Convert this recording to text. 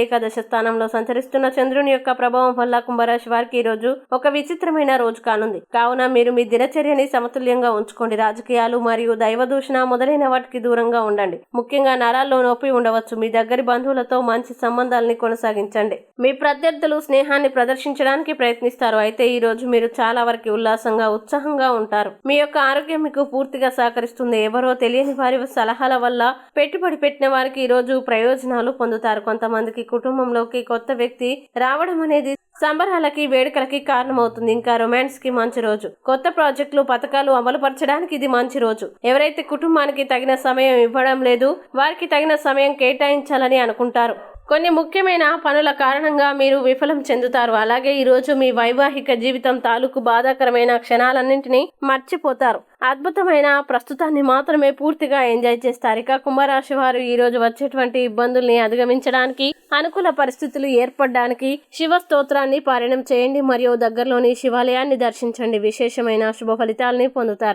ఏకాదశ స్థానంలో సంచరిస్తున్న చంద్రుని యొక్క ప్రభావం వల్ల కుంభరాశి వారికి ఈ రోజు ఒక విచిత్రమైన రోజు కానుంది. కావున మీరు మీ దినచర్యని సమతుల్యంగా ఉంచుకోండి. రాజకీయాలు మరియు దైవ దూషణ మొదలైన వాటికి దూరంగా ఉండండి. ముఖ్యంగా నరాల్లో నొప్పి ఉండవచ్చు. మీ దగ్గరి బంధువులతో మంచి సంబంధాలని కొనసాగించండి. మీ ప్రత్యర్థులు స్నేహాన్ని ప్రదర్శించడానికి ప్రయత్నిస్తారు. అయితే ఈ రోజు మీరు చాలా వరకు ఉల్లాసంగా ఉత్సాహంగా ఉంటారు. మీ యొక్క ఆరోగ్యం మీకు పూర్తిగా సహకరిస్తుంది. ఎవరో తెలియని వారి సలహాల వల్ల పెట్టుబడి పెట్టిన వారికి ఈ రోజు ప్రయోజనాలు పొందుతారు. కొంతమందికి కుటుంబంలోకి కొత్త వ్యక్తి రావడం అనేది సంబరాలకి వేడుకలకి కారణమవుతుంది. ఇంకా రొమాన్స్ కి మంచి రోజు. కొత్త ప్రాజెక్టులు పథకాలు అమలుపరచడానికి ఇది మంచి రోజు. ఎవరైతే కుటుంబానికి తగిన సమయం ఇవ్వడం లేదు వారికి తగిన సమయం కేటాయించాలని అనుకుంటారు. కొన్ని ముఖ్యమైన పనుల కారణంగా మీరు విఫలం చెందుతారు. అలాగే ఈ రోజు మీ వైవాహిక జీవితం తాలూకు బాధాకరమైన క్షణాలన్నింటినీ మర్చిపోతారు. అద్భుతమైన ప్రస్తుతాన్ని మాత్రమే పూర్తిగా ఎంజాయ్ చేస్తారు. ఇక కుంభరాశి వారు ఈ రోజు వచ్చేటువంటి ఇబ్బందుల్ని అధిగమించడానికి, అనుకూల పరిస్థితులు ఏర్పడడానికి శివ స్తోత్రాన్ని పారాయణం చేయండి మరియు దగ్గరలోని శివాలయాన్ని దర్శించండి. విశేషమైన శుభ ఫలితాలని పొందుతారు.